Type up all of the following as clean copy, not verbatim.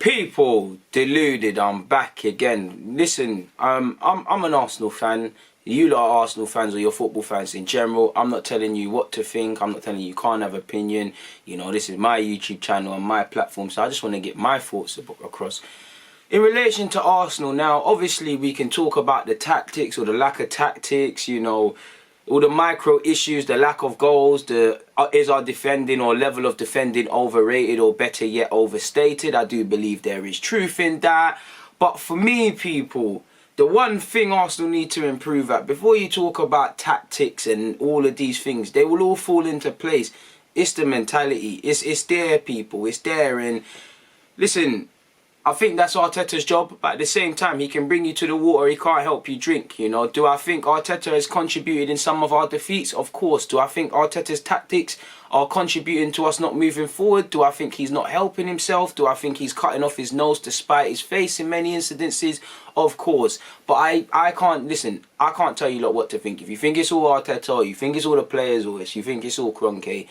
People, deluded, I'm back again. Listen, I'm an Arsenal fan. You lot are Arsenal fans or you're football fans in general. I'm not telling you what to think. I'm not telling you can't have opinion. You know, this is my YouTube channel and my platform, so I just want to get my thoughts across. In relation to Arsenal now, obviously we can talk about the tactics or the lack of tactics, you know, all the micro issues, the lack of goals, is our defending or level of defending overrated or better yet overstated? I do believe there is truth in that. But for me, people, the one thing Arsenal need to improve at, before you talk about tactics and all of these things, they will all fall into place. It's the mentality. It's there, people. It's there. And listen, I think that's Arteta's job, but at the same time, he can bring you to the water, he can't help you drink, you know. Do I think Arteta has contributed in some of our defeats? Of course. Do I think Arteta's tactics are contributing to us not moving forward? Do I think he's not helping himself? Do I think he's cutting off his nose to spite his face in many incidences? Of course. But I can't, listen, I can't tell you lot what to think. If you think it's all Arteta, or you think it's all the players, or you think it's all Kroenke,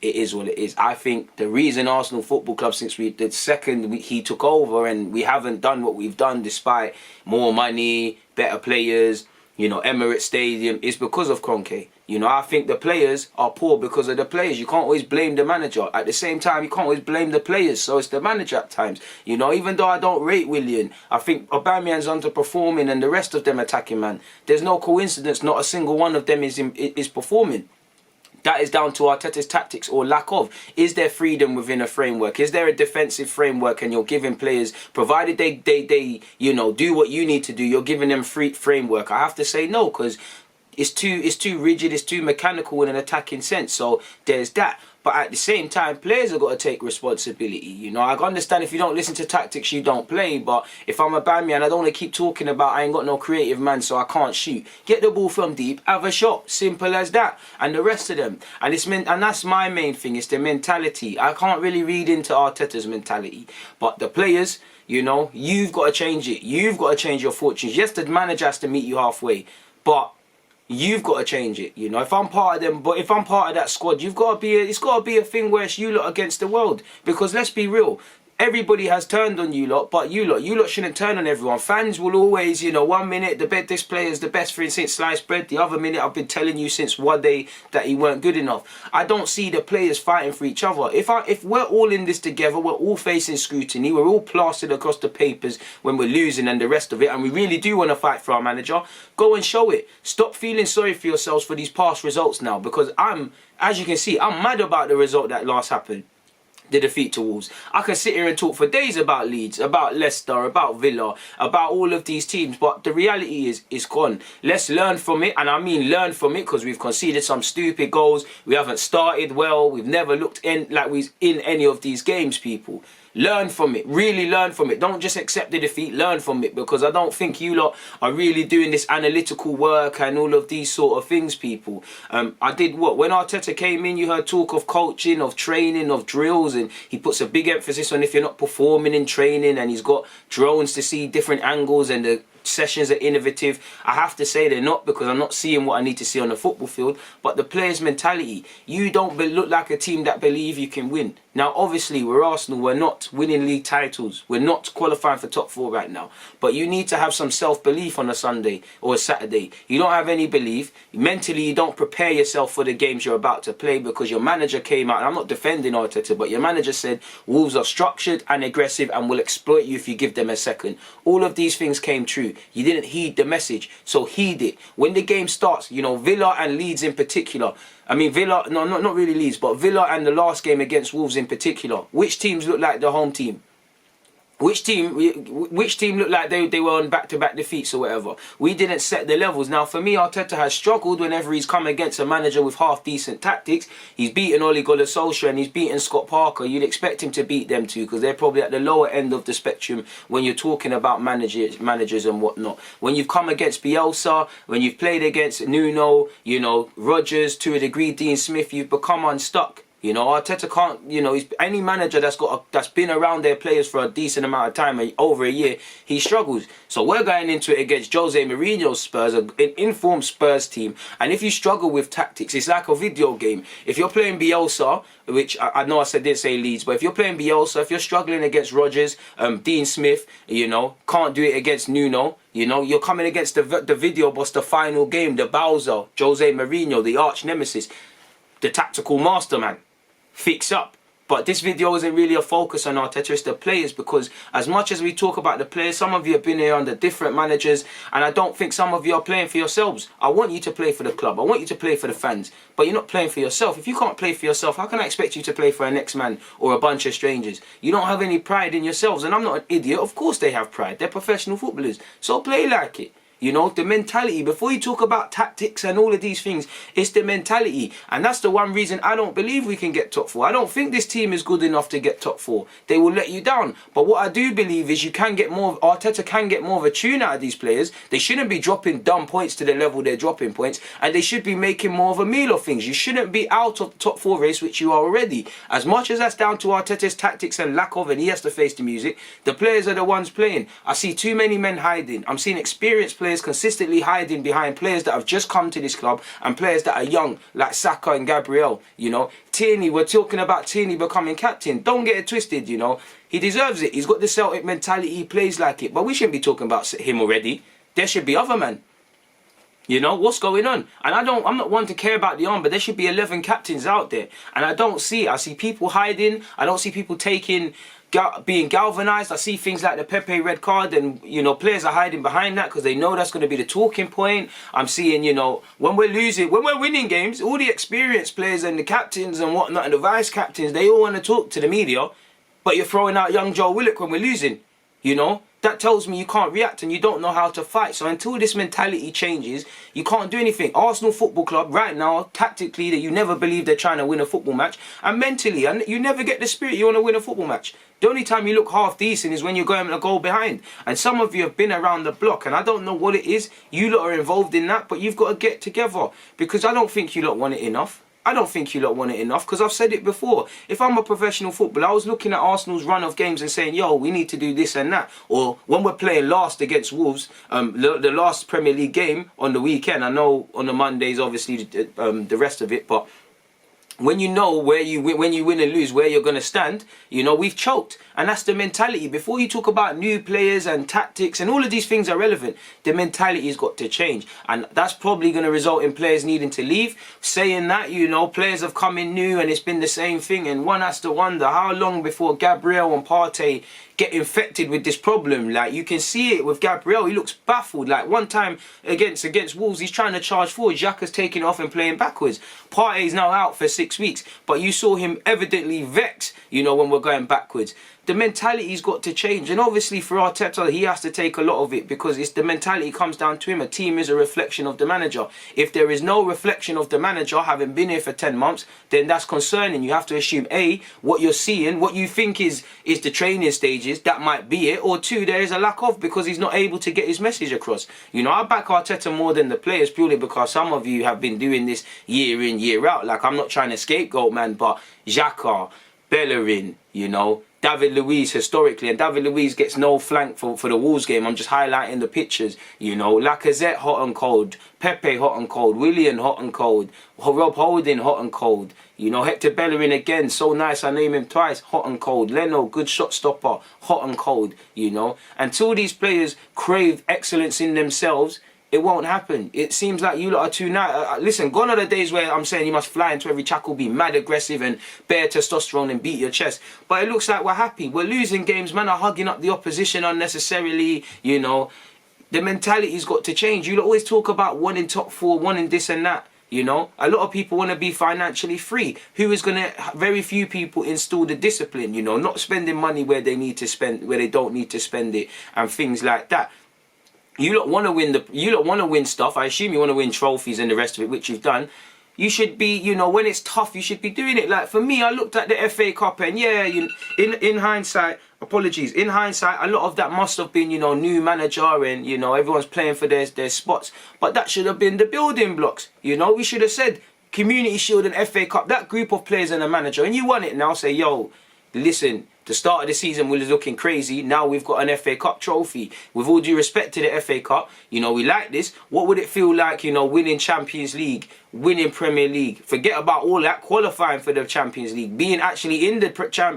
it is what it is. I think the reason Arsenal Football Club, since the second he took over, and we haven't done what we've done despite more money, better players, you know, Emirates Stadium, is because of Kroenke. You know, I think the players are poor because of the players. You can't always blame the manager. At the same time, you can't always blame the players. So it's the manager at times. You know, even though I don't rate Willian, I think Aubameyang's underperforming and the rest of them attacking, man. There's no coincidence. Not a single one of them is performing. That is down to Arteta's tactics or lack of. Is there freedom within a framework? Is there a defensive framework and you're giving players, provided they you know, do what you need to do, you're giving them free framework? I have to say no, because it's too rigid, it's too mechanical in an attacking sense. So there's that. But at the same time, players have got to take responsibility. You know, I understand if you don't listen to tactics, you don't play. But if I'm Aubameyang, I don't want to keep talking about I ain't got no creative man, so I can't shoot. Get the ball from deep, have a shot. Simple as that. And the rest of them. And that's my main thing. It's the mentality. I can't really read into Arteta's mentality. But the players, you know, you've got to change it. You've got to change your fortunes. Yes, the manager has to meet you halfway. But you've got to change it, you know. If I'm part of them, but if I'm part of that squad, it's got to be a thing where it's you lot against the world. Because let's be real, everybody has turned on you lot, but you lot shouldn't turn on everyone. Fans will always, you know, 1 minute this player is the best for since sliced bread. The other minute I've been telling you since one day that he weren't good enough. I don't see the players fighting for each other. If we're all in this together, we're all facing scrutiny, we're all plastered across the papers when we're losing and the rest of it, and we really do want to fight for our manager, go and show it. Stop feeling sorry for yourselves for these past results now, because as you can see, I'm mad about the result that last happened. The defeat to Wolves. I can sit here and talk for days about Leeds, about Leicester, about Villa, about all of these teams, but the reality is it's gone. Let's learn from it, and I mean learn from it, because we've conceded some stupid goals. We haven't started well. We've never looked like we're in any of these games, people. Learn from it. Really learn from it. Don't just accept the defeat. Learn from it, because I don't think you lot are really doing this analytical work and all of these sort of things, people. I did what? When Arteta came in, you heard talk of coaching, of training, of drills, and he puts a big emphasis on if you're not performing in training, and he's got drones to see different angles, and the sessions are innovative. I have to say they're not, because I'm not seeing what I need to see on the football field. But the players' mentality, you don't look like a team that believe you can win. Now obviously we're Arsenal, we're not winning league titles, we're not qualifying for top 4 right now, but you need to have some self-belief on a Sunday or a Saturday. You don't have any belief mentally, you don't prepare yourself for the games you're about to play, because your manager came out, and I'm not defending Arteta, but your manager said Wolves are structured and aggressive and will exploit you if you give them a second. All of these things came true. You didn't heed the message, so heed it. When the game starts, you know, Villa and Leeds in particular, I mean Villa, no, not really Leeds, but Villa and the last game against Wolves in particular, which teams look like the home team? Which team looked like they were on back-to-back defeats or whatever? We didn't set the levels. Now, for me, Arteta has struggled whenever he's come against a manager with half-decent tactics. He's beaten Ole Gunnar Solskjaer and he's beaten Scott Parker. You'd expect him to beat them too, because they're probably at the lower end of the spectrum when you're talking about managers and whatnot. When you've come against Bielsa, when you've played against Nuno, you know, Rodgers, to a degree, Dean Smith, you've become unstuck. You know, Arteta can't, you know, any manager that's been around their players for a decent amount of time, over a year, he struggles. So we're going into it against Jose Mourinho's Spurs, an informed Spurs team. And if you struggle with tactics, it's like a video game. If you're playing Bielsa, which I know I didn't say Leeds, but if you're playing Bielsa, if you're struggling against Rodgers, Dean Smith, you know, can't do it against Nuno, you know, you're coming against the video boss, the final game, the Bowser, Jose Mourinho, the arch nemesis, the tactical masterman. Fix up. But this video isn't really a focus on Arteta, it's the players, because as much as we talk about the players, some of you have been here under different managers, and I don't think some of you are playing for yourselves. I want you to play for the club, I want you to play for the fans, but you're not playing for yourself. If you can't play for yourself, how can I expect you to play for a next man or a bunch of strangers? You don't have any pride in yourselves, and I'm not an idiot. Of course they have pride, they're professional footballers, so play like it. You know, the mentality, before you talk about tactics and all of these things, it's the mentality. And that's the one reason I don't believe we can get top 4. I don't think this team is good enough to get top 4. They will let you down. But what I do believe is you can get more, Arteta can get more of a tune out of these players. They shouldn't be dropping dumb points to the level they're dropping points. And they should be making more of a meal of things. You shouldn't be out of the top 4 race, which you are already. As much as that's down to Arteta's tactics and lack of, and he has to face the music, the players are the ones playing. I see too many men hiding. I'm seeing experienced players consistently hiding behind players that have just come to this club and players that are young, like Saka and Gabriel. You know, Tierney, we're talking about Tierney becoming captain. Don't get it twisted, you know. He deserves it. He's got the Celtic mentality. He plays like it. But we shouldn't be talking about him already. There should be other men. You know, what's going on? And I'm not one to care about the arm, but there should be 11 captains out there. And I don't see it. I see people hiding. I don't see people being galvanized. I see things like the Pepe red card, and you know, players are hiding behind that because they know that's going to be the talking point. I'm seeing, you know, when we're winning games, all the experienced players and the captains and whatnot and the vice captains, they all want to talk to the media, but you're throwing out young Joe Willock when we're losing. You know, that tells me you can't react and you don't know how to fight. So until this mentality changes, you can't do anything. Arsenal Football Club right now, tactically, that you never believe they're trying to win a football match, and mentally, and you never get the spirit you want to win a football match. The only time you look half decent is when you're going a goal behind. And some of you have been around the block, and I don't know what it is. You lot are involved in that, but you've got to get together, because I don't think you lot want it enough. I don't think you lot want it enough, because I've said it before. If I'm a professional footballer, I was looking at Arsenal's run of games and saying, yo, we need to do this and that. Or when we're playing last against Wolves, the last Premier League game on the weekend, I know on the Mondays, obviously, the rest of it, but when you know when you win and lose, where you're going to stand, you know, we've choked. And that's the mentality. Before you talk about new players and tactics and all of these things are relevant, the mentality has got to change. And that's probably going to result in players needing to leave. Saying that, you know, players have come in new and it's been the same thing. And one has to wonder how long before Gabriel and Partey get infected with this problem. Like, you can see it with Gabriel. He looks baffled. Like, one time against Wolves, he's trying to charge forward. Xhaka's taking off and playing backwards. Partey's now out for 6 weeks, but you saw him evidently vexed, you know, when we're going backwards. The mentality's got to change, and obviously for Arteta, he has to take a lot of it, because it's the mentality comes down to him. A team is a reflection of the manager. If there is no reflection of the manager, having been here for 10 months, then that's concerning. You have to assume, A, what you're seeing, what you think is the training stages, that might be it, or 2, there is a lack of, because he's not able to get his message across. You know, I back Arteta more than the players, purely because some of you have been doing this year in, year out. Like, I'm not trying to scapegoat, man, but Xhaka, Bellerin, you know, David Luiz historically, and David Luiz gets no flank for the Wolves game. I'm just highlighting the pictures, you know. Lacazette hot and cold, Pepe hot and cold, Willian hot and cold, Rob Holding hot and cold, you know. Hector Bellerin again, so nice, I name him twice, hot and cold. Leno, good shot stopper, hot and cold, you know. Until these players crave excellence in themselves, it won't happen. It seems like you lot are too nice. Listen, gone are the days where I'm saying you must fly into every tackle, be mad aggressive and bare testosterone and beat your chest. But it looks like we're happy. We're losing games. Man are hugging up the opposition unnecessarily, you know. The mentality's got to change. You lot always talk about wanting top 4, wanting this and that. You know, a lot of people want to be financially free. Who is going to? Very few people install the discipline. You know, not spending money where they need to spend, where they don't need to spend it, and things like that. You lot want to win you lot want to win stuff. I assume you want to win trophies and the rest of it, which you've done. You should be, you know, when it's tough, you should be doing it. Like, for me, I looked at the FA Cup and yeah, in hindsight, apologies, in hindsight, a lot of that must have been, you know, new manager and, you know, everyone's playing for their spots. But that should have been the building blocks. You know, we should have said, Community Shield and FA Cup, that group of players and a manager, and you won it now, say, yo, listen, the start of the season was looking crazy. Now we've got an FA Cup trophy. With all due respect to the FA Cup, you know, we like this. What would it feel like, you know, winning Champions League, winning Premier League? Forget about all that, qualifying for the Champions League, being actually in the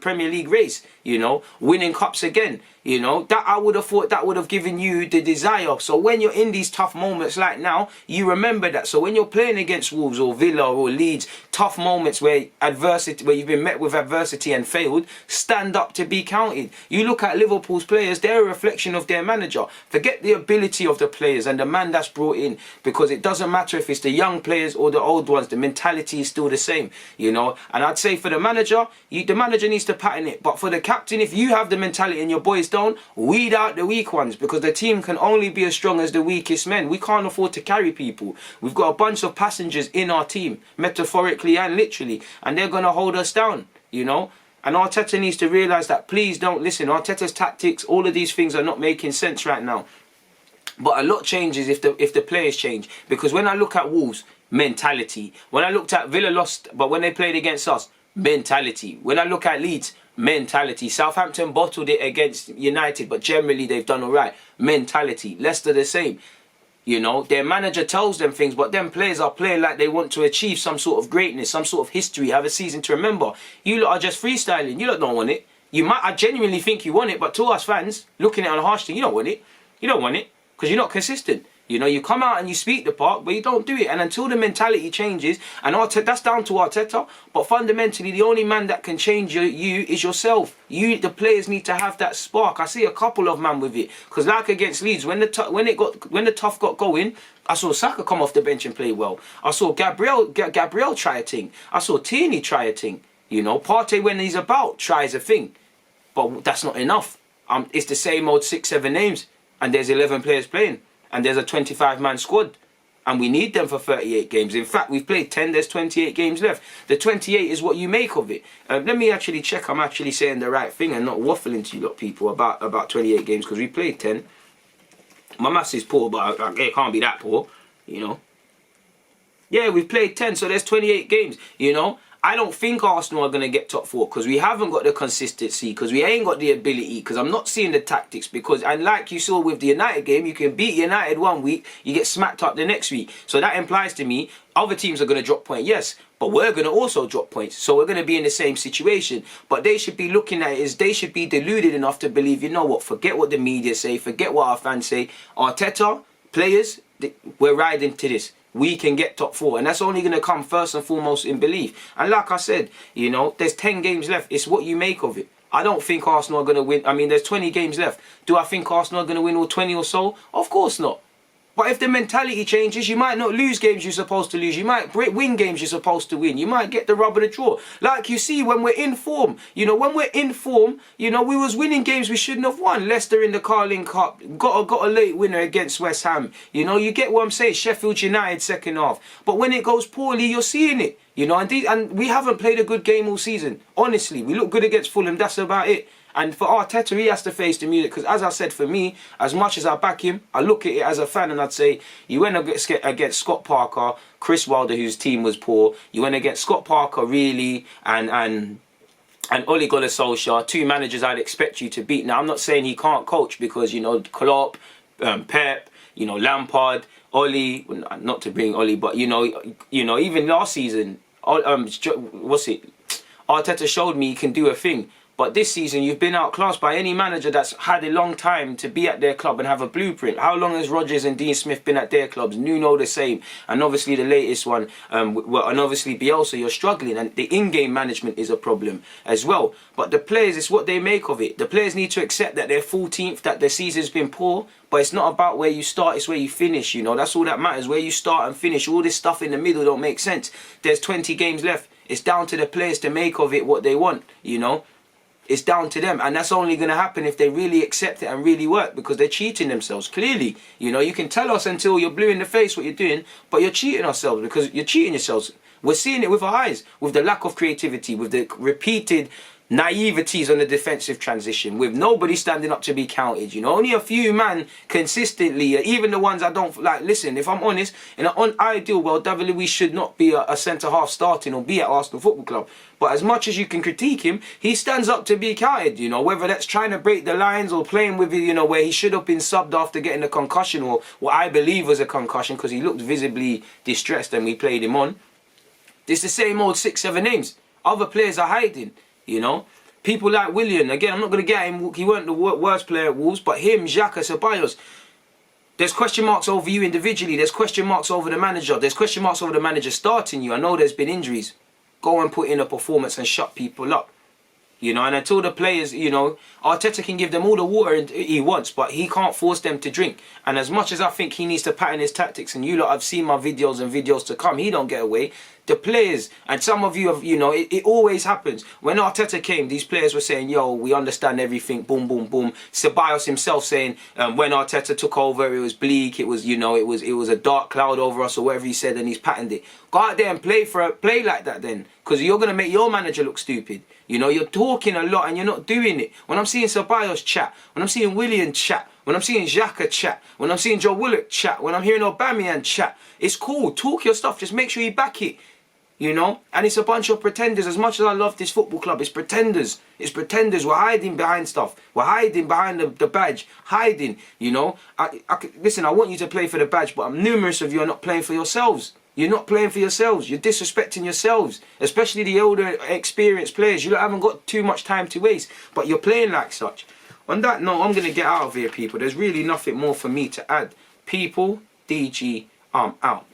Premier League race, you know, winning cups again. You know, that I would have thought that would have given you the desire. So when you're in these tough moments like now, you remember that. So when you're playing against Wolves or Villa or Leeds, tough moments where you've been met with adversity and failed, stand up to be counted. You look at Liverpool's players, they're a reflection of their manager. Forget the ability of the players and the man that's brought in, because it doesn't matter if it's the young players or the old ones, the mentality is still the same, you know. And I'd say for the manager, the manager needs to pattern it. But for the captain, if you have the mentality and your boys don't, weed out the weak ones, because the team can only be as strong as the weakest men. We can't afford to carry people. We've got a bunch of passengers in our team, metaphorically and literally, and they're going to hold us down, you know. And Arteta needs to realise that. Please don't listen. Arteta's tactics, all of these things are not making sense right now. But a lot changes if the players change. Because when I look at Wolves, mentality. When I looked at Villa lost, but when they played against us, mentality. When I look at Leeds, mentality. Southampton bottled it against United, but generally they've done all right. Mentality. Leicester the same. You know, their manager tells them things, but them players are playing like they want to achieve some sort of greatness, some sort of history, have a season to remember. You lot are just freestyling. You lot don't want it. I genuinely think you want it, but to us fans, looking at it on a harsh thing, you don't want it. You don't want it because you're not consistent. You know, you come out and you speak the part, but you don't do it. And until the mentality changes, and that's down to Arteta, but fundamentally, the only man that can change you is yourself. The players need to have that spark. I see a couple of man with it. Because like against Leeds, when the tough got going, I saw Saka come off the bench and play well. I saw Gabriel try a thing. I saw Tierney try a thing. You know, Partey, when he's about, tries a thing. But that's not enough. It's the same old 6-7 names, and there's 11 players playing. And there's a 25-man squad. And we need them for 38 games. In fact, we've played 10, there's 28 games left. The 28 is what you make of it. Let me actually check I'm actually saying the right thing and not waffling to you lot people about 28 games, because we played 10. My maths is poor, but it can't be that poor, you know. Yeah, we've played 10, so there's 28 games, you know. I don't think Arsenal are going to get top 4 because we haven't got the consistency, because we ain't got the ability, because I'm not seeing the tactics. And like you saw with the United game, you can beat United one week, you get smacked up the next week. So that implies to me other teams are going to drop points, yes, but we're going to also drop points. So we're going to be in the same situation. But they should be looking at it as they should be deluded enough to believe, you know what, forget what the media say, forget what our fans say. Arteta, players, we're riding to this. We can get top 4, and that's only going to come first and foremost in belief. And like I said, you know, there's 10 games left. It's what you make of it. I don't think Arsenal are going to win. I mean, there's 20 games left. Do I think Arsenal are going to win all 20 or so? Of course not. But if the mentality changes, you might not lose games you're supposed to lose. You might win games you're supposed to win. You might get the rub of the draw. Like you see when we're in form. You know, when we're in form, you know, we was winning games we shouldn't have won. Leicester in the Carling Cup. Got a late winner against West Ham. You know, you get what I'm saying. Sheffield United second half. But when it goes poorly, you're seeing it. You know, and we haven't played a good game all season. Honestly, we look good against Fulham. That's about it. And for Arteta, he has to face the music. Because as I said, for me, as much as I back him, I look at it as a fan and I'd say, you went against Scott Parker, Chris Wilder, whose team was poor. You went against Scott Parker, really, and Ole Gunnar Solskjaer, 2 managers I'd expect you to beat. Now, I'm not saying he can't coach because, you know, Klopp, Pep, you know, Lampard, Ole, not to bring Ole, but, you know, even last season, Arteta showed me he can do a thing. But this season, you've been outclassed by any manager that's had a long time to be at their club and have a blueprint. How long has Rodgers and Dean Smith been at their clubs? Nuno the same. And obviously the latest one, and obviously Bielsa, you're struggling. And the in-game management is a problem as well. But the players, it's what they make of it. The players need to accept that they're 14th, that their season's been poor. But it's not about where you start, it's where you finish, you know. That's all that matters, where you start and finish. All this stuff in the middle don't make sense. There's 20 games left. It's down to the players to make of it what they want, you know. It's down to them, and that's only going to happen if they really accept it and really work, because they're cheating themselves, clearly. You know, you can tell us until you're blue in the face what you're doing, but you're cheating ourselves, because you're cheating yourselves. We're seeing it with our eyes, with the lack of creativity, with the repeated naiveties on the defensive transition with nobody standing up to be counted. You know, only a few man consistently, even the ones I don't like. Listen, if I'm honest, in an ideal world, David Luiz should not be a centre half starting or be at Arsenal Football Club. But as much as you can critique him, he stands up to be counted. You know, whether that's trying to break the lines or playing with it, you know, where he should have been subbed after getting a concussion, or what I believe was a concussion, because he looked visibly distressed and we played him on. It's the same old 6-7 names. Other players are hiding. You know, people like Willian, again, I'm not going to get him, he weren't the worst player at Wolves, but him, Xhaka, Ceballos, there's question marks over you individually, there's question marks over the manager, there's question marks over the manager starting you. I know there's been injuries. Go and put in a performance and shut people up. You know, and until the players, you know, Arteta can give them all the water he wants, but he can't force them to drink. And as much as I think he needs to pattern his tactics, and you lot have seen my videos and videos to come, he don't get away. The players, and some of you have, you know, it always happens. When Arteta came, these players were saying, yo, we understand everything, boom, boom, boom. Ceballos himself saying, when Arteta took over, it was bleak, it was, you know, it was a dark cloud over us, or whatever he said, and he's patterned it. Go out there and play like that then, because you're going to make your manager look stupid. You know, you're talking a lot and you're not doing it. When I'm seeing Ceballos chat, when I'm seeing Willian chat, when I'm seeing Xhaka chat, when I'm seeing Joe Willock chat, when I'm hearing Aubameyang chat, it's cool. Talk your stuff. Just make sure you back it. You know? And it's a bunch of pretenders. As much as I love this football club, it's pretenders. It's pretenders. We're hiding behind stuff. We're hiding behind the badge. Hiding, you know? Listen, I want you to play for the badge, but numerous of you are not playing for yourselves. You're not playing for yourselves. You're disrespecting yourselves. Especially the older, experienced players. You haven't got too much time to waste, but you're playing like such. On that note, I'm going to get out of here, people. There's really nothing more for me to add. People, DG, I'm out.